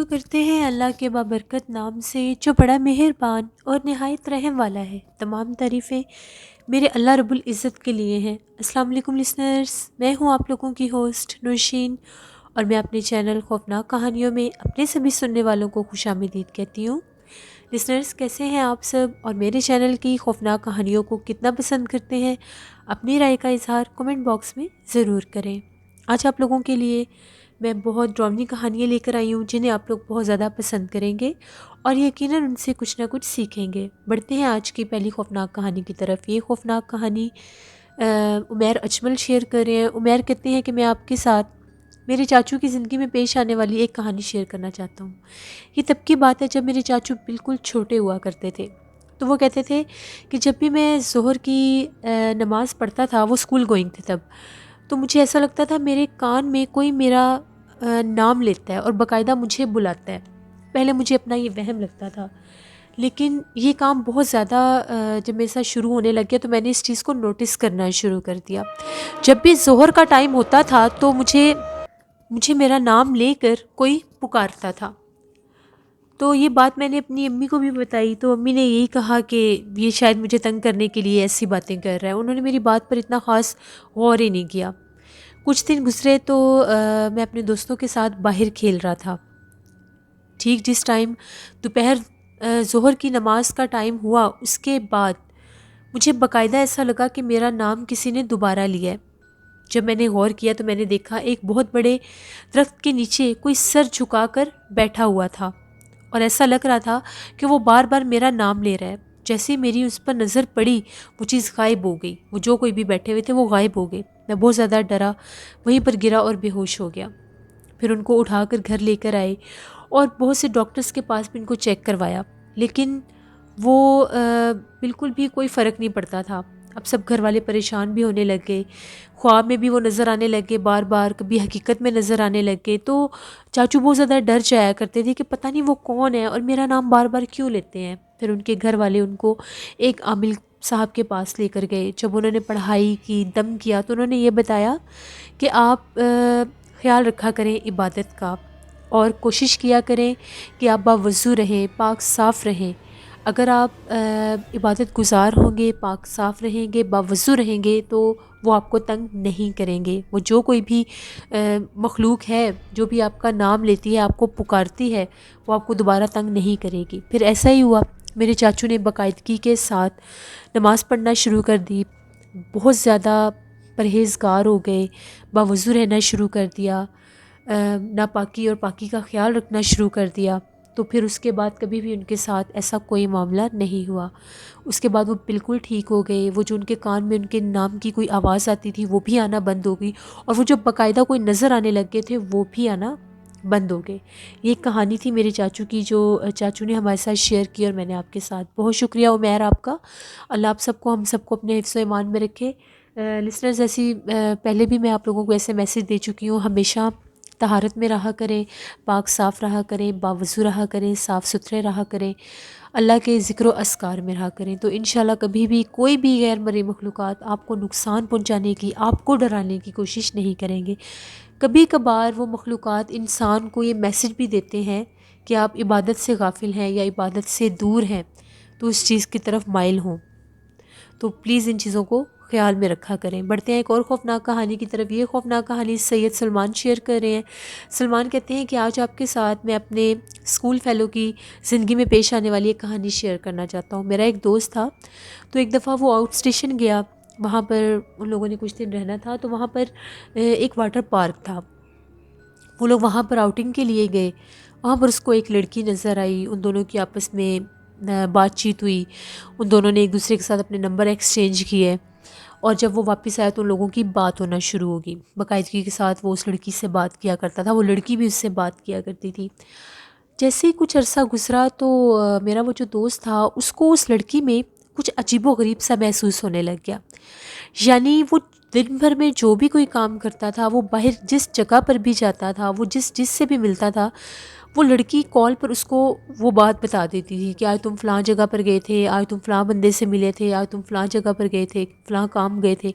شروع کرتے ہیں اللہ کے بابرکت نام سے جو بڑا مہربان اور نہایت رحم والا ہے۔ تمام تعریفیں میرے اللہ رب العزت کے لیے ہیں۔ السلام علیکم لسنرز، میں ہوں آپ لوگوں کی ہوسٹ نوشین، اور میں اپنے چینل خوفناک کہانیوں میں اپنے سبھی سننے والوں کو خوش آمدید کہتی ہوں۔ لسنرز کیسے ہیں آپ سب، اور میرے چینل کی خوفناک کہانیوں کو کتنا پسند کرتے ہیں؟ اپنی رائے کا اظہار کمنٹ باکس میں ضرور کریں۔ آج آپ لوگوں کے لیے میں بہت ڈراؤنی کہانیاں لے کر آئی ہوں جنہیں آپ لوگ بہت زیادہ پسند کریں گے اور یقیناً ان سے کچھ نہ کچھ سیکھیں گے۔ بڑھتے ہیں آج کی پہلی خوفناک کہانی کی طرف۔ یہ خوفناک کہانی عمیر اجمل شیئر کر رہے ہیں۔ عمیر کہتے ہیں کہ میں آپ کے ساتھ میرے چاچو کی زندگی میں پیش آنے والی ایک کہانی شیئر کرنا چاہتا ہوں۔ یہ تب کی بات ہے جب میرے چاچو بالکل چھوٹے ہوا کرتے تھے۔ تو وہ کہتے تھے کہ جب بھی میں ظہر کی نماز پڑھتا تھا، وہ اسکول گوئنگ تھے تب، تو مجھے ایسا لگتا تھا میرے کان میں کوئی میرا نام لیتا ہے اور باقاعدہ مجھے بلاتا ہے۔ پہلے مجھے اپنا یہ وہم لگتا تھا، لیکن یہ کام بہت زیادہ جب میرے ساتھ شروع ہونے لگ گیا تو میں نے اس چیز کو نوٹس کرنا شروع کر دیا۔ جب بھی ظہر کا ٹائم ہوتا تھا تو مجھے میرا نام لے کر کوئی پکارتا تھا۔ تو یہ بات میں نے اپنی امی کو بھی بتائی، تو امی نے یہی کہا کہ یہ شاید مجھے تنگ کرنے کے لیے ایسی باتیں کر رہا ہے۔ انہوں نے میری بات پر اتنا خاص غور ہی نہیں کیا۔ کچھ دن گزرے تو میں اپنے دوستوں کے ساتھ باہر کھیل رہا تھا۔ ٹھیک جس ٹائم دوپہر ظہر کی نماز کا ٹائم ہوا، اس کے بعد مجھے باقاعدہ ایسا لگا کہ میرا نام کسی نے دوبارہ لیا ہے۔ جب میں نے غور کیا تو میں نے دیکھا ایک بہت بڑے درخت کے نیچے کوئی سر جھکا کر بیٹھا ہوا تھا، اور ایسا لگ رہا تھا کہ وہ بار بار میرا نام لے رہا ہے۔ جیسے ہی میری اس پر نظر پڑی وہ چیز غائب ہو گئی۔ وہ جو کوئی بھی بیٹھے ہوئے تھے وہ غائب ہو گئے۔ میں بہت زیادہ ڈرا، وہیں پر گرا اور بے ہوش ہو گیا۔ پھر ان کو اٹھا کر گھر لے کر آئے اور بہت سے ڈاکٹرز کے پاس بھی ان کو چیک کروایا، لیکن وہ بالکل بھی کوئی فرق نہیں پڑتا تھا۔ اب سب گھر والے پریشان بھی ہونے لگ گئے، خواب میں بھی وہ نظر آنے لگے بار بار، کبھی حقیقت میں نظر آنے لگے۔ تو چاچو بہت زیادہ ڈر جایا کرتے تھے کہ پتہ نہیں وہ کون ہے اور میرا نام بار بار کیوں لیتے ہیں۔ پھر ان کے گھر والے ان کو ایک عامل صاحب کے پاس لے کر گئے۔ جب انہوں نے پڑھائی کی، دم کیا، تو انہوں نے یہ بتایا کہ آپ خیال رکھا کریں عبادت کا، اور کوشش کیا کریں کہ آپ باوضو رہیں، پاک صاف رہیں۔ اگر آپ عبادت گزار ہوں گے، پاک صاف رہیں گے، باوضو رہیں گے، تو وہ آپ کو تنگ نہیں کریں گے۔ وہ جو کوئی بھی مخلوق ہے جو بھی آپ کا نام لیتی ہے، آپ کو پکارتی ہے، وہ آپ کو دوبارہ تنگ نہیں کرے گی۔ پھر ایسا ہی ہوا، میرے چاچو نے باقاعدگی کے ساتھ نماز پڑھنا شروع کر دی، بہت زیادہ پرہیزگار ہو گئے، باوضو رہنا شروع کر دیا، ناپاکی اور پاکی کا خیال رکھنا شروع کر دیا۔ تو پھر اس کے بعد کبھی بھی ان کے ساتھ ایسا کوئی معاملہ نہیں ہوا۔ اس کے بعد وہ بالکل ٹھیک ہو گئے۔ وہ جو ان کے کان میں ان کے نام کی کوئی آواز آتی تھی وہ بھی آنا بند ہو گئی، اور وہ جو باقاعدہ کوئی نظر آنے لگ گئے تھے وہ بھی آنا بند ہو گئے۔ یہ ایک کہانی تھی میرے چاچو کی جو چاچو نے ہمارے ساتھ شیئر کی، اور میں نے آپ کے ساتھ۔ بہت شکریہ عمیر آپ کا۔ اللہ آپ سب کو، ہم سب کو اپنے حفظ و ایمان میں رکھے۔ لسنرز، ایسی پہلے بھی میں آپ لوگوں کو ایسے میسیج دے چکی ہوں، ہمیشہ طہارت میں رہا کریں، پاک صاف رہا کریں، باوضو رہا کریں، صاف ستھرے رہا کریں، اللہ کے ذکر و اذکار میں رہا کریں۔ تو انشاءاللہ کبھی بھی کوئی بھی غیر مرئی مخلوقات آپ کو نقصان پہنچانے کی، آپ کو ڈرانے کی کوشش نہیں کریں گے۔ کبھی کبھار وہ مخلوقات انسان کو یہ میسیج بھی دیتے ہیں کہ آپ عبادت سے غافل ہیں یا عبادت سے دور ہیں، تو اس چیز کی طرف مائل ہوں۔ تو پلیز ان چیزوں کو خیال میں رکھا کریں۔ بڑھتے ہیں ایک اور خوفناک کہانی کی طرف۔ یہ خوفناک کہانی سید سلمان شیئر کر رہے ہیں۔ سلمان کہتے ہیں کہ آج آپ کے ساتھ میں اپنے اسکول فیلو کی زندگی میں پیش آنے والی ایک کہانی شیئر کرنا چاہتا ہوں۔ میرا ایک دوست تھا، تو ایک دفعہ وہ آؤٹ اسٹیشن گیا، وہاں پر ان لوگوں نے کچھ دن رہنا تھا، تو وہاں پر ایک واٹر پارک تھا، وہ لوگ وہاں پر آؤٹنگ کے لیے گئے۔ وہاں پر اس کو ایک لڑکی نظر آئی، ان دونوں کی آپس میں بات چیت ہوئی، ان دونوں نے ایک دوسرے کے ساتھ اپنے نمبر ایکسچینج کیے، اور جب وہ واپس آیا تو ان لوگوں کی بات ہونا شروع ہوگی۔ باقاعدگی کے ساتھ وہ اس لڑکی سے بات کیا کرتا تھا، وہ لڑکی بھی اس سے بات کیا کرتی تھی۔ جیسے ہی کچھ عرصہ گزرا تو میرا وہ جو دوست تھا اس کو اس لڑکی میں کچھ عجیب و غریب سا محسوس ہونے لگ گیا۔ یعنی وہ دن بھر میں جو بھی کوئی کام کرتا تھا، وہ باہر جس جگہ پر بھی جاتا تھا، وہ جس سے بھی ملتا تھا، وہ لڑکی کال پر اس کو وہ بات بتا دیتی تھی کہ آج تم فلاں جگہ پر گئے تھے، آج تم فلاں بندے سے ملے تھے، آج تم فلاں جگہ پر گئے تھے، فلاں کام گئے تھے۔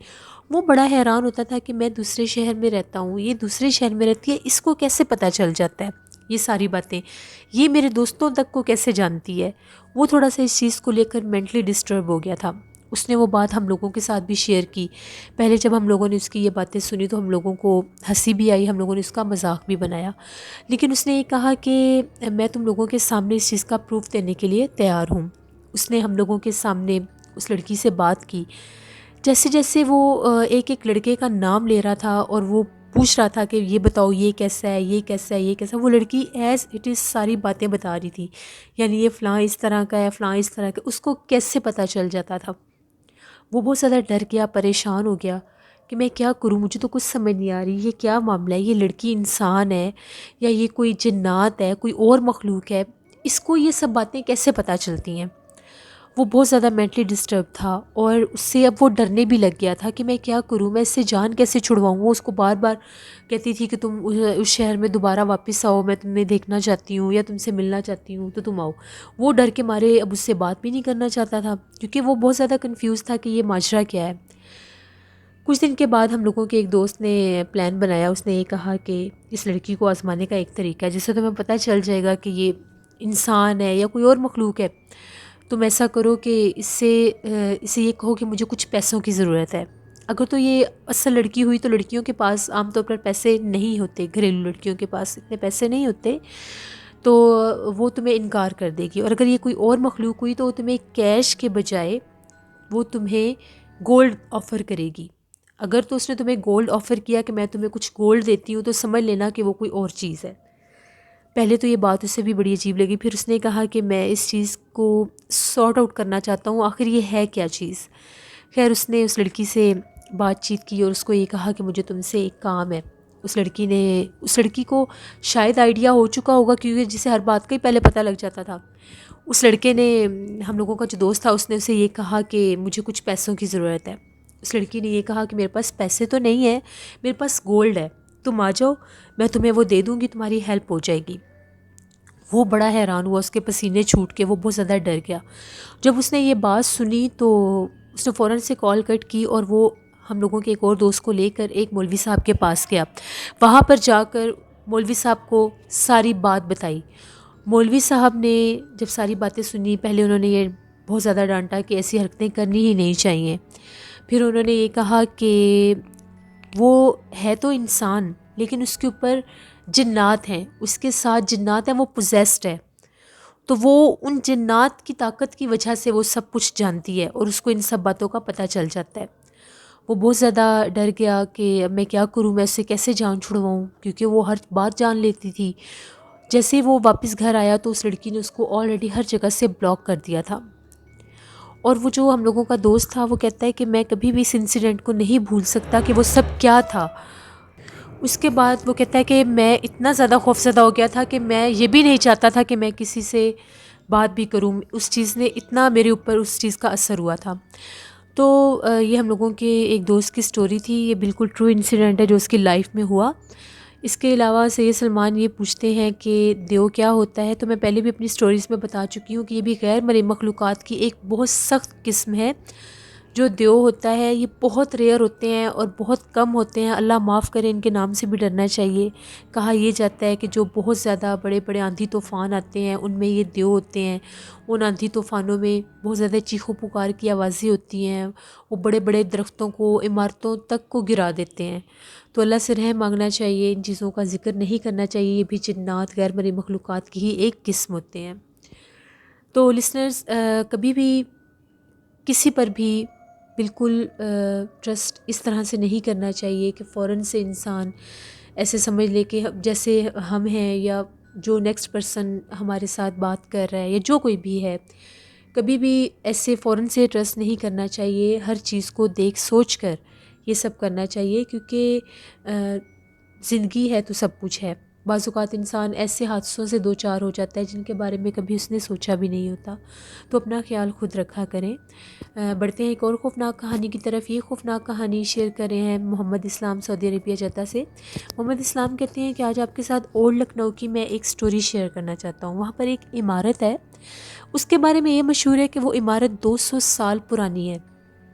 وہ بڑا حیران ہوتا تھا کہ میں دوسرے شہر میں رہتا ہوں، یہ دوسرے شہر میں رہتی ہے، اس کو کیسے پتہ چل جاتا ہے؟ یہ ساری باتیں یہ میرے دوستوں تک کو کیسے جانتی ہے؟ وہ تھوڑا سا اس چیز کو لے کر مینٹلی ڈسٹرب ہو گیا تھا۔ اس نے وہ بات ہم لوگوں کے ساتھ بھی شیئر کی۔ پہلے جب ہم لوگوں نے اس کی یہ باتیں سنی تو ہم لوگوں کو ہنسی بھی آئی، ہم لوگوں نے اس کا مذاق بھی بنایا، لیکن اس نے یہ کہا کہ میں تم لوگوں کے سامنے اس چیز کا پروف دینے کے لیے تیار ہوں۔ اس نے ہم لوگوں کے سامنے اس لڑکی سے بات کی۔ جیسے جیسے وہ ایک ایک لڑکے کا نام لے رہا تھا اور وہ پوچھ رہا تھا کہ یہ بتاؤ یہ کیسا ہے، یہ کیسا ہے، یہ کیسا ہے، وہ لڑکی ایز اٹ از ساری باتیں بتا رہی تھی، یعنی یہ فلاں اس طرح کا ہے، فلاں اس طرح کا۔ اس کو کیسے پتہ چل جاتا تھا؟ وہ بہت زیادہ ڈر گیا، پریشان ہو گیا کہ میں کیا کروں، مجھے تو کچھ سمجھ نہیں آ رہی، یہ کیا معاملہ ہے، یہ لڑکی انسان ہے یا یہ کوئی جنات ہے، کوئی اور مخلوق ہے، اس کو یہ سب باتیں کیسے پتہ چلتی ہیں؟ وہ بہت زیادہ مینٹلی ڈسٹرب تھا اور اس سے اب وہ ڈرنے بھی لگ گیا تھا کہ میں کیا کروں، میں اس سے جان کیسے چھڑواؤں۔ وہ اس کو بار بار کہتی تھی کہ تم اس شہر میں دوبارہ واپس آؤ، میں تمہیں دیکھنا چاہتی ہوں یا تم سے ملنا چاہتی ہوں تو تم آؤ۔ وہ ڈر کے مارے اب اس سے بات بھی نہیں کرنا چاہتا تھا کیونکہ وہ بہت زیادہ کنفیوز تھا کہ یہ ماجرا کیا ہے۔ کچھ دن کے بعد ہم لوگوں کے ایک دوست نے پلان بنایا، اس نے یہ کہا کہ اس لڑکی کو آزمانے کا ایک طریقہ ہے جس سے تمہیں پتہ چل جائے گا کہ یہ انسان ہے یا کوئی اور مخلوق ہے۔ تم ایسا کرو کہ اسے یہ کہو کہ مجھے کچھ پیسوں کی ضرورت ہے۔ اگر تو یہ اصل لڑکی ہوئی تو لڑکیوں کے پاس عام طور پر پیسے نہیں ہوتے، گھریلو لڑکیوں کے پاس اتنے پیسے نہیں ہوتے، تو وہ تمہیں انکار کر دے گی۔ اور اگر یہ کوئی اور مخلوق ہوئی تو وہ تمہیں کیش کے بجائے وہ تمہیں گولڈ آفر کرے گی۔ اگر تو اس نے تمہیں گولڈ آفر کیا کہ میں تمہیں کچھ گولڈ دیتی ہوں تو سمجھ لینا کہ وہ کوئی اور چیز ہے۔ پہلے تو یہ بات اسے بھی بڑی عجیب لگی، پھر اس نے کہا کہ میں اس چیز کو سارٹ آؤٹ کرنا چاہتا ہوں، آخر یہ ہے کیا چیز۔ خیر اس نے اس لڑکی سے بات چیت کی اور اس کو یہ کہا کہ مجھے تم سے ایک کام ہے۔ اس لڑکی کو شاید آئیڈیا ہو چکا ہوگا کیونکہ جسے ہر بات کا ہی پہلے پتہ لگ جاتا تھا۔ اس لڑکے نے، ہم لوگوں کا جو دوست تھا، اس نے اسے یہ کہا کہ مجھے کچھ پیسوں کی ضرورت ہے۔ اس لڑکی نے یہ کہا کہ میرے پاس پیسے تو نہیں ہیں، میرے پاس گولڈ ہے، تم آ جاؤ میں تمہیں وہ دے دوں گی، تمہاری ہیلپ ہو جائے گی۔ وہ بڑا حیران ہوا، اس کے پسینے چھوٹ کے وہ بہت زیادہ ڈر گیا۔ جب اس نے یہ بات سنی تو اس نے فوراً سے کال کٹ کی اور وہ ہم لوگوں کے ایک اور دوست کو لے کر ایک مولوی صاحب کے پاس گیا۔ وہاں پر جا کر مولوی صاحب کو ساری بات بتائی۔ مولوی صاحب نے جب ساری باتیں سنی، پہلے انہوں نے یہ بہت زیادہ ڈانٹا کہ ایسی حرکتیں کرنی ہی نہیں چاہیے۔ پھر انہوں نے یہ کہا کہ وہ ہے تو انسان لیکن اس کے اوپر جنات ہیں، اس کے ساتھ جنات ہیں، وہ پوزیسڈ ہے، تو وہ ان جنات کی طاقت کی وجہ سے وہ سب کچھ جانتی ہے اور اس کو ان سب باتوں کا پتہ چل جاتا ہے۔ وہ بہت زیادہ ڈر گیا کہ اب میں کیا کروں، میں اس سے کیسے جان چھڑواؤں، کیونکہ وہ ہر بات جان لیتی تھی۔ جیسے ہی وہ واپس گھر آیا تو اس لڑکی نے اس کو آلریڈی ہر جگہ سے بلاک کر دیا تھا۔ اور وہ جو ہم لوگوں کا دوست تھا وہ کہتا ہے کہ میں کبھی بھی اس انسیڈنٹ کو نہیں بھول سکتا کہ وہ سب کیا تھا۔ اس کے بعد وہ کہتا ہے کہ میں اتنا زیادہ خوفزدہ ہو گیا تھا کہ میں یہ بھی نہیں چاہتا تھا کہ میں کسی سے بات بھی کروں، اس چیز نے اتنا میرے اوپر اس چیز کا اثر ہوا تھا۔ تو یہ ہم لوگوں کے ایک دوست کی سٹوری تھی، یہ بالکل ٹرو انسیڈنٹ ہے جو اس کی لائف میں ہوا۔ اس کے علاوہ سید سلمان یہ پوچھتے ہیں کہ دیو کیا ہوتا ہے، تو میں پہلے بھی اپنی سٹوریز میں بتا چکی ہوں کہ یہ بھی غیر مرئی مخلوقات کی ایک بہت سخت قسم ہے۔ جو دیو ہوتا ہے یہ بہت ریئر ہوتے ہیں اور بہت کم ہوتے ہیں، اللہ معاف کرے، ان کے نام سے بھی ڈرنا چاہیے۔ کہا یہ جاتا ہے کہ جو بہت زیادہ بڑے بڑے آندھی طوفان آتے ہیں ان میں یہ دیو ہوتے ہیں، ان آندھی طوفانوں میں بہت زیادہ چیخو پکار کی آوازیں ہوتی ہیں، وہ بڑے بڑے درختوں کو، عمارتوں تک کو گرا دیتے ہیں۔ تو اللہ سے رحم مانگنا چاہیے، ان چیزوں کا ذکر نہیں کرنا چاہیے، یہ بھی جنات غیر مرئی مخلوقات کی ہی ایک قسم ہوتے ہیں۔ تو لسنرز کبھی بھی کسی پر بھی بالکل ٹرسٹ اس طرح سے نہیں کرنا چاہیے کہ فوراً سے انسان ایسے سمجھ لے کہ جیسے ہم ہیں یا جو نیکسٹ پرسن ہمارے ساتھ بات کر رہا ہے یا جو کوئی بھی ہے، کبھی بھی ایسے فوراً سے ٹرسٹ نہیں کرنا چاہیے، ہر چیز کو دیکھ سوچ کر یہ سب کرنا چاہیے، کیونکہ زندگی ہے تو سب کچھ ہے۔ بعض اوقات انسان ایسے حادثوں سے دو چار ہو جاتا ہے جن کے بارے میں کبھی اس نے سوچا بھی نہیں ہوتا، تو اپنا خیال خود رکھا کریں۔ بڑھتے ہیں ایک اور خوفناک کہانی کی طرف۔ یہ خوفناک کہانی شیئر کر رہے ہیں محمد اسلام سعودی عربیہ جدہ سے۔ محمد اسلام کہتے ہیں کہ آج آپ کے ساتھ اولڈ لکھنؤ کی میں ایک سٹوری شیئر کرنا چاہتا ہوں۔ وہاں پر ایک عمارت ہے، اس کے بارے میں یہ مشہور ہے کہ وہ عمارت 200 سال پرانی ہے۔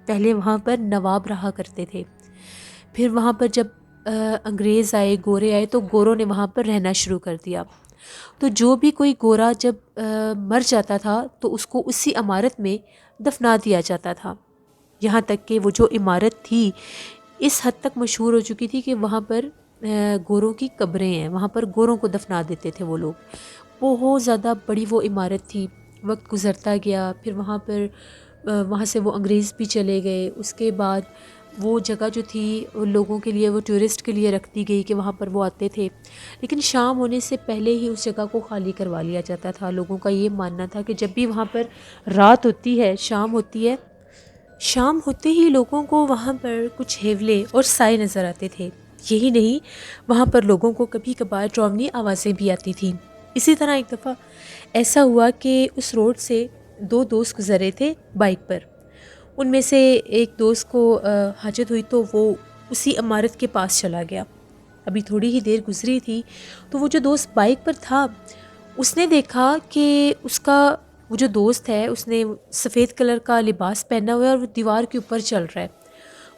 پہلے وہاں پر نواب رہا کرتے تھے، پھر وہاں پر جب انگریز آئے، گورے آئے، تو گوروں نے وہاں پر رہنا شروع کر دیا۔ تو جو بھی کوئی گورا جب مر جاتا تھا تو اس کو اسی عمارت میں دفنا دیا جاتا تھا. یہاں تک کہ وہ جو عمارت تھی اس حد تک مشہور ہو چکی تھی کہ وہاں پر گوروں کی قبریں ہیں، وہاں پر گوروں کو دفنا دیتے تھے وہ لوگ. بہت زیادہ بڑی وہ عمارت تھی. وقت گزرتا گیا، پھر وہاں سے وہ انگریز بھی چلے گئے. اس کے بعد وہ جگہ جو تھی لوگوں کے لیے، وہ ٹورسٹ کے لیے رکھ دی گئی کہ وہاں پر وہ آتے تھے. لیکن شام ہونے سے پہلے ہی اس جگہ کو خالی کروا لیا جاتا تھا. لوگوں کا یہ ماننا تھا کہ جب بھی وہاں پر رات ہوتی ہے، شام ہوتی ہے، شام ہوتے ہی لوگوں کو وہاں پر کچھ ہیولے اور سائے نظر آتے تھے. یہی نہیں، وہاں پر لوگوں کو کبھی کبھار ڈراؤنی آوازیں بھی آتی تھیں. اسی طرح ایک دفعہ ایسا ہوا کہ اس روڈ سے دو دوست گزرے تھے بائک پر. ان میں سے ایک دوست کو حاجت ہوئی تو وہ اسی عمارت کے پاس چلا گیا. ابھی تھوڑی ہی دیر گزری تھی تو وہ جو دوست بائک پر تھا اس نے دیکھا کہ اس کا وہ جو دوست ہے اس نے سفید کلر کا لباس پہنا ہوا ہے اور وہ دیوار کے اوپر چل رہا ہے.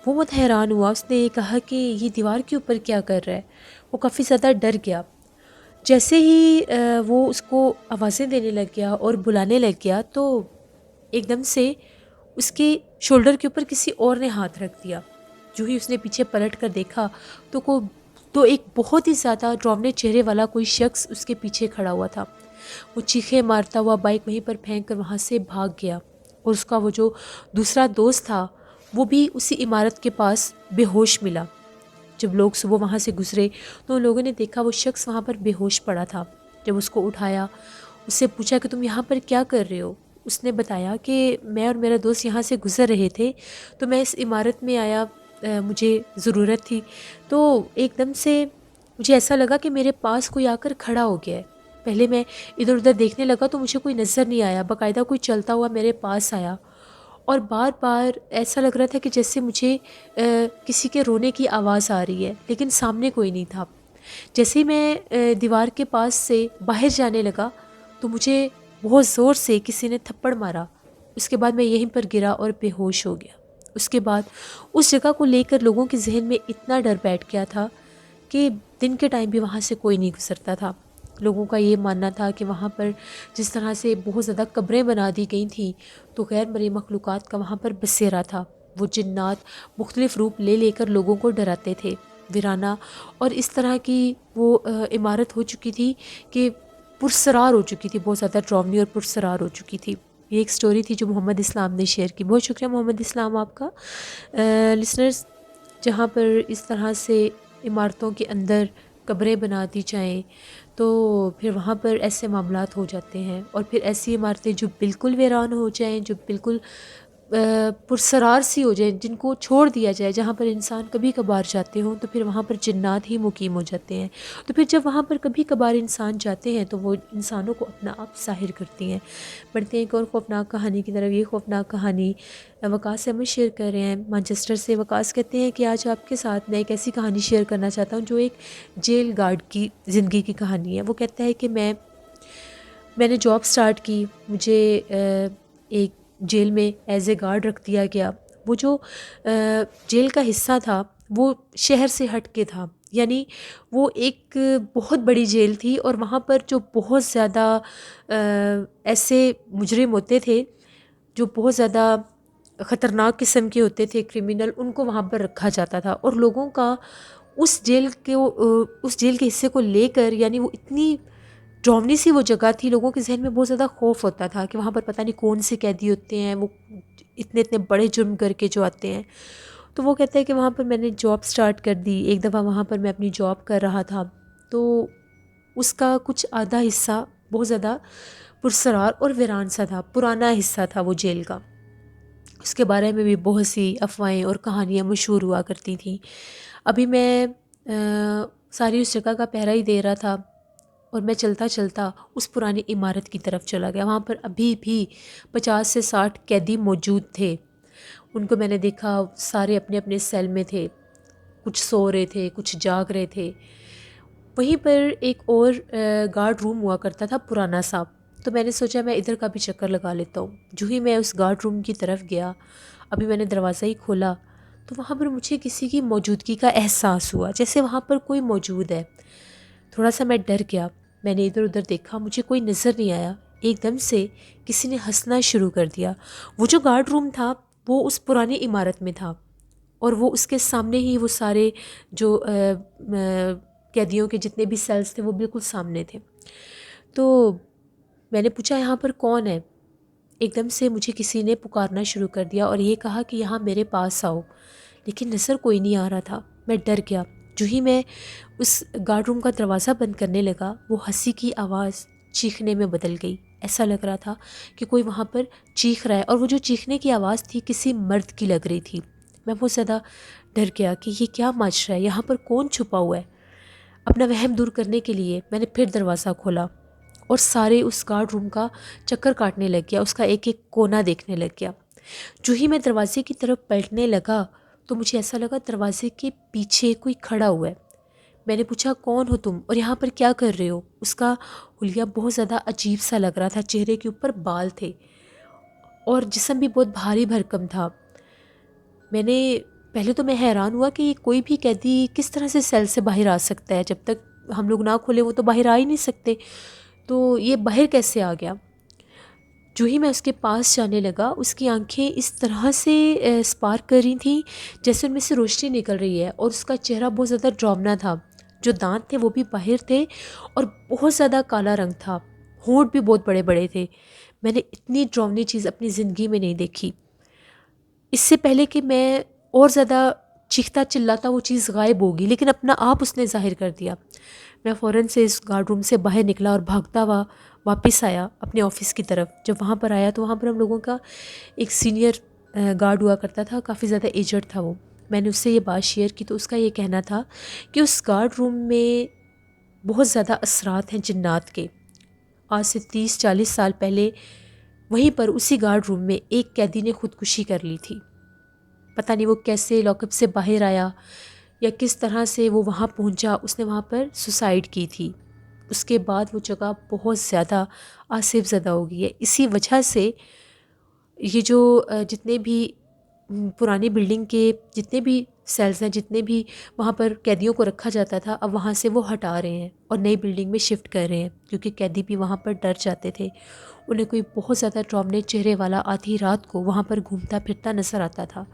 وہ بہت حیران ہوا. اس نے کہا کہ یہ دیوار کے اوپر کیا کر رہا ہے. وہ کافی زیادہ ڈر گیا. جیسے ہی وہ اس کو آوازیں دینے لگ گیا اور بلانے لگ گیا تو ایک دم سے اس کے شولڈر کے اوپر کسی اور نے ہاتھ رکھ دیا. جو ہی اس نے پیچھے پلٹ کر دیکھا تو ایک بہت ہی زیادہ ڈراؤنے چہرے والا کوئی شخص اس کے پیچھے کھڑا ہوا تھا. وہ چیخیں مارتا ہوا بائک وہیں پر پھینک کر وہاں سے بھاگ گیا. اور اس کا وہ جو دوسرا دوست تھا وہ بھی اسی عمارت کے پاس بے ہوش ملا. جب لوگ صبح وہاں سے گزرے تو ان لوگوں نے دیکھا وہ شخص وہاں پر بے ہوش پڑا تھا. جب اس کو اٹھایا، اس سے پوچھا کہ تم یہاں پر کیا کر رہے ہو. اس نے بتایا کہ میں اور میرا دوست یہاں سے گزر رہے تھے تو میں اس عمارت میں آیا، مجھے ضرورت تھی تو ایک دم سے مجھے ایسا لگا کہ میرے پاس کوئی آ کر کھڑا ہو گیا ہے. پہلے میں ادھر ادھر دیکھنے لگا تو مجھے کوئی نظر نہیں آیا. باقاعدہ کوئی چلتا ہوا میرے پاس آیا اور بار بار ایسا لگ رہا تھا کہ جیسے مجھے کسی کے رونے کی آواز آ رہی ہے، لیکن سامنے کوئی نہیں تھا. جیسے ہی میں دیوار کے پاس سے باہر جانے لگا تو مجھے بہت زور سے کسی نے تھپڑ مارا. اس کے بعد میں یہیں پر گرا اور بے ہوش ہو گیا. اس کے بعد اس جگہ کو لے کر لوگوں کے ذہن میں اتنا ڈر بیٹھ گیا تھا کہ دن کے ٹائم بھی وہاں سے کوئی نہیں گزرتا تھا. لوگوں کا یہ ماننا تھا کہ وہاں پر جس طرح سے بہت زیادہ قبریں بنا دی گئی تھیں تو غیر مرئی مخلوقات کا وہاں پر بسیرا تھا. وہ جنات مختلف روپ لے لے کر لوگوں کو ڈراتے تھے. ویرانہ اور اس طرح کی وہ عمارت ہو چکی تھی کہ پرسرار ہو چکی تھی، بہت زیادہ ڈراؤنی اور پرسرار ہو چکی تھی. یہ ایک سٹوری تھی جو محمد اسلام نے شیئر کی. بہت شکریہ محمد اسلام آپ کا. لسنرز، جہاں پر اس طرح سے عمارتوں کے اندر قبریں بنا دی جائیں تو پھر وہاں پر ایسے معاملات ہو جاتے ہیں. اور پھر ایسی عمارتیں جو بالکل ویران ہو جائیں، جو بالکل پرسرار سی ہو جائیں، جن کو چھوڑ دیا جائے، جہاں پر انسان کبھی کبھار جاتے ہوں تو پھر وہاں پر جنات ہی مقیم ہو جاتے ہیں. تو پھر جب وہاں پر کبھی کبھار انسان جاتے ہیں تو وہ انسانوں کو اپنا آپ ظاہر کرتی ہیں. بڑھتے ہیں ایک اور خوفناک کہانی کی طرف. یہ خوفناک کہانی وقاص احمد شیئر کر رہے ہیں مانچسٹر سے. وقاص کہتے ہیں کہ آج آپ کے ساتھ میں ایک ایسی کہانی شیئر کرنا چاہتا ہوں جو ایک جیل گارڈ کی زندگی کی کہانی ہے. وہ کہتا ہے کہ میں نے جاب سٹارٹ کی. مجھے ایک جیل میں ایز اے گارڈ رکھ دیا گیا. وہ جو جیل کا حصہ تھا وہ شہر سے ہٹ کے تھا، یعنی وہ ایک بہت بڑی جیل تھی اور وہاں پر جو بہت زیادہ ایسے مجرم ہوتے تھے جو بہت زیادہ خطرناک قسم کے ہوتے تھے، کرمنل، ان کو وہاں پر رکھا جاتا تھا. اور لوگوں کا اس جیل کے حصے کو لے کر، یعنی وہ اتنی ڈراؤنی سی وہ جگہ تھی، لوگوں کے ذہن میں بہت زیادہ خوف ہوتا تھا کہ وہاں پر پتہ نہیں کون سے قیدی ہوتے ہیں، وہ اتنے بڑے جرم کر کے جو آتے ہیں. تو وہ کہتا ہے کہ وہاں پر میں نے جاب سٹارٹ کر دی. ایک دفعہ وہاں پر میں اپنی جاب کر رہا تھا تو اس کا کچھ آدھا حصہ بہت زیادہ پرسرار اور ویران سا تھا، پرانا حصہ تھا وہ جیل کا. اس کے بارے میں بھی بہت سی افواہیں اور کہانیاں مشہور ہوا کرتی تھیں. ابھی میں ساری اس جگہ کا پہرا ہی دے رہا تھا اور میں چلتا چلتا اس پرانی عمارت کی طرف چلا گیا. وہاں پر ابھی بھی 50 سے 60 قیدی موجود تھے. ان کو میں نے دیکھا سارے اپنے اپنے سیل میں تھے، کچھ سو رہے تھے، کچھ جاگ رہے تھے. وہیں پر ایک اور گارڈ روم ہوا کرتا تھا پرانا سا. تو میں نے سوچا میں ادھر کا بھی چکر لگا لیتا ہوں. جو ہی میں اس گارڈ روم کی طرف گیا، ابھی میں نے دروازہ ہی کھولا تو وہاں پر مجھے کسی کی موجودگی کا احساس ہوا، جیسے وہاں پر کوئی موجود ہے. تھوڑا سا میں ڈر گیا. میں نے ادھر ادھر دیکھا، مجھے کوئی نظر نہیں آیا۔ ایک دم سے کسی نے ہنسنا شروع کر دیا۔ وہ جو گارڈ روم تھا وہ اس پرانی عمارت میں تھا، اور وہ اس کے سامنے ہی وہ سارے جو قیدیوں کے جتنے بھی سیلز تھے وہ بالکل سامنے تھے۔ تو میں نے پوچھا یہاں پر کون ہے؟ ایک دم سے مجھے کسی نے پکارنا شروع کر دیا اور یہ کہا کہ یہاں میرے پاس آؤ، لیکن نظر کوئی نہیں آ رہا تھا۔ میں ڈر گیا۔ جو ہی میں اس گارڈ روم کا دروازہ بند کرنے لگا، وہ ہنسی کی آواز چیخنے میں بدل گئی۔ ایسا لگ رہا تھا کہ کوئی وہاں پر چیخ رہا ہے، اور وہ جو چیخنے کی آواز تھی کسی مرد کی لگ رہی تھی۔ میں بہت زیادہ ڈر گیا کہ یہ کیا مچ رہا ہے، یہاں پر کون چھپا ہوا ہے۔ اپنا وہم دور کرنے کے لیے میں نے پھر دروازہ کھولا اور سارے اس گارڈ روم کا چکر کاٹنے لگ گیا، اس کا ایک ایک کونا دیکھنے لگ گیا۔ جو ہی میں دروازے کی طرف پلٹنے لگا تو مجھے ایسا لگا دروازے کے پیچھے کوئی کھڑا ہوا ہے۔ میں نے پوچھا کون ہو تم اور یہاں پر کیا کر رہے ہو؟ اس کا حلیہ بہت زیادہ عجیب سا لگ رہا تھا، چہرے کے اوپر بال تھے اور جسم بھی بہت بھاری بھرکم تھا۔ پہلے تو میں حیران ہوا کہ کوئی بھی قیدی کس طرح سے سیل سے باہر آ سکتا ہے، جب تک ہم لوگ نہ کھولے وہ تو باہر آ ہی نہیں سکتے، تو یہ باہر کیسے آ گیا؟ جو ہی میں اس کے پاس جانے لگا، اس کی آنکھیں اس طرح سے اسپارک کر رہی تھیں جیسے ان میں سے روشنی نکل رہی ہے، اور اس کا چہرہ بہت زیادہ ڈراؤنا تھا۔ جو دانت تھے وہ بھی باہر تھے اور بہت زیادہ کالا رنگ تھا، ہونٹ بھی بہت بڑے بڑے تھے۔ میں نے اتنی ڈراؤنی چیز اپنی زندگی میں نہیں دیکھی۔ اس سے پہلے کہ میں اور زیادہ چیختا چلاتا وہ چیز غائب ہوگی، لیکن اپنا آپ اس نے ظاہر کر دیا۔ میں فوراً سے اس گارڈ روم سے باہر نکلا اور بھاگتا ہوا واپس آیا اپنے آفس کی طرف۔ جب وہاں پر آیا تو وہاں پر ہم لوگوں کا ایک سینئر گارڈ ہوا کرتا تھا، کافی زیادہ ایجڈ تھا وہ۔ میں نے اس سے یہ بات شیئر کی تو اس کا یہ کہنا تھا کہ اس گارڈ روم میں بہت زیادہ اثرات ہیں جنات کے۔ آج سے 30-40 سال پہلے وہیں پر اسی گارڈ روم میں ایک قیدی نے خودکشی کر لی تھی۔ پتہ نہیں وہ کیسے لاک اپ سے باہر آیا یا کس طرح سے وہ وہاں پہنچا، اس نے وہاں پر سوسائڈ کی تھی۔ اس کے بعد وہ جگہ بہت زیادہ آصف زدہ ہو گئی ہے۔ اسی وجہ سے یہ جو جتنے بھی پرانی بلڈنگ کے جتنے بھی سیلز ہیں، جتنے بھی وہاں پر قیدیوں کو رکھا جاتا تھا، اب وہاں سے وہ ہٹا رہے ہیں اور نئی بلڈنگ میں شفٹ کر رہے ہیں، کیونکہ قیدی بھی وہاں پر ڈر جاتے تھے۔ انہیں کوئی بہت زیادہ ڈراؤنے چہرے والا آدھی رات کو وہاں پر گھومتا پھرتا نظر آتا تھا۔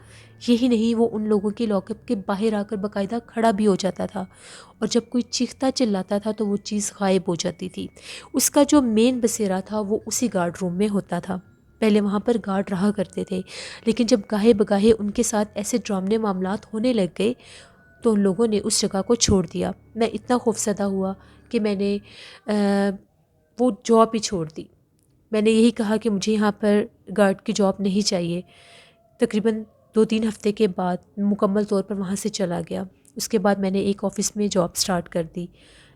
یہی نہیں، وہ ان لوگوں کی لاک اپ کے باہر آ کر باقاعدہ کھڑا بھی ہو جاتا تھا، اور جب کوئی چیختا چلاتا تھا تو وہ چیز غائب ہو جاتی تھی۔ اس کا جو مین بسیرا تھا وہ اسی گارڈ روم میں ہوتا تھا۔ پہلے وہاں پر گارڈ رہا کرتے تھے، لیکن جب گاہے بگاہے ان کے ساتھ ایسے ڈراؤنے معاملات ہونے لگ گئے تو ان لوگوں نے اس جگہ کو چھوڑ دیا۔ میں اتنا خوفزدہ ہوا کہ میں نے وہ جاب ہی چھوڑ دی۔ میں نے یہی کہا کہ مجھے یہاں پر گارڈ کی جاب نہیں چاہیے۔ تقریباً 2-3 ہفتے کے بعد مکمل طور پر وہاں سے چلا گیا۔ اس کے بعد میں نے ایک آفس میں جاب سٹارٹ کر دی،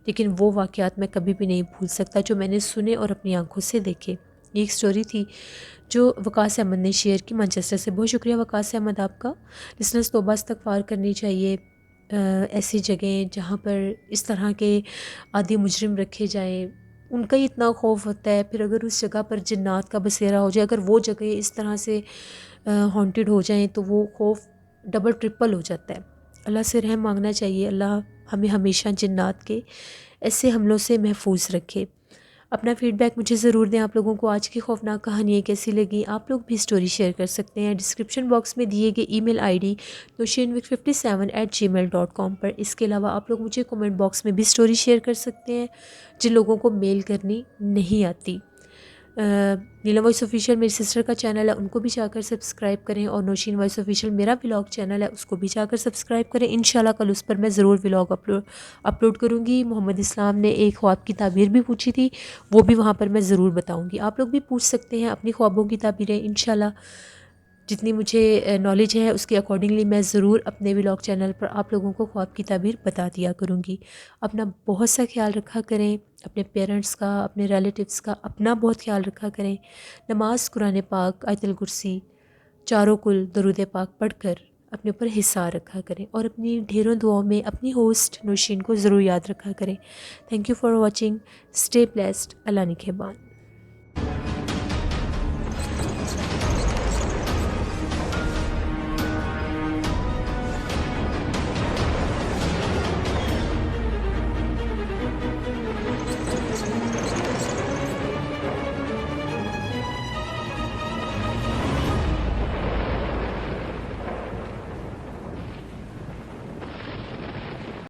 لیکن وہ واقعات میں کبھی بھی نہیں بھول سکتا جو میں نے سنے اور اپنی آنکھوں سے دیکھے۔ یہ ایک سٹوری تھی جو وقاص احمد نے شیئر کی مانچسٹر سے۔ بہت شکریہ وقاص احمد آپ کا۔ لسنرز، توبہ استغفار کرنی چاہیے ایسی جگہیں جہاں پر اس طرح کے عادی مجرم رکھے جائیں۔ ان کا ہی اتنا خوف ہوتا ہے، پھر اگر اس جگہ پر جنات کا بسیرا ہو جائے، اگر وہ جگہ اس طرح سے ہانٹیڈ ہو جائیں تو وہ خوف ڈبل ٹرپل ہو جاتا ہے۔ اللہ سے رحم مانگنا چاہیے، اللہ ہمیں ہمیشہ جنات کے ایسے حملوں سے محفوظ رکھے۔ اپنا فیڈ بیک مجھے ضرور دیں، آپ لوگوں کو آج کی خوفناک کہانیاں کیسی لگیں۔ آپ لوگ بھی سٹوری شیئر کر سکتے ہیں ڈسکرپشن باکس میں دیے گئے ای میل آئی ڈی noshinvik57@gmail.com پر۔ اس کے علاوہ آپ لوگ مجھے کومنٹ باکس میں بھی سٹوری شیئر کر سکتے ہیں جن لوگوں کو میل کرنی نہیں آتی۔ نیلم وائس آفیشیل میری سسٹر کا چینل ہے، ان کو بھی جا کر سبسکرائب کریں، اور نوشین وائس آفیشیل میرا ولاگ چینل ہے، اس کو بھی جا کر سبسکرائب کریں۔ انشاءاللہ کل اس پر میں ضرور ولاگ اپلوڈ کروں گی۔ محمد اسلام نے ایک خواب کی تعبیر بھی پوچھی تھی، وہ بھی وہاں پر میں ضرور بتاؤں گی۔ آپ لوگ بھی پوچھ سکتے ہیں اپنی خوابوں کی تعبیریں، انشاءاللہ جتنی مجھے نالج ہے اس کے اکارڈنگلی میں ضرور اپنے ولاگ چینل پر آپ لوگوں کو خواب کی تعبیر بتا دیا کروں گی۔ اپنا بہت سا خیال رکھا کریں، اپنے پیرنٹس کا، اپنے ریلیٹیوز کا، اپنا بہت خیال رکھا کریں۔ نماز، قرآن پاک، آیت الکرسی، چاروں کل، درود پاک پڑھ کر اپنے اوپر حصار رکھا کریں، اور اپنی ڈھیروں دعاؤں میں اپنی ہوسٹ نوشین کو ضرور یاد رکھا کریں۔ Thank you for watching, stay blessed, اللہ نگہبان۔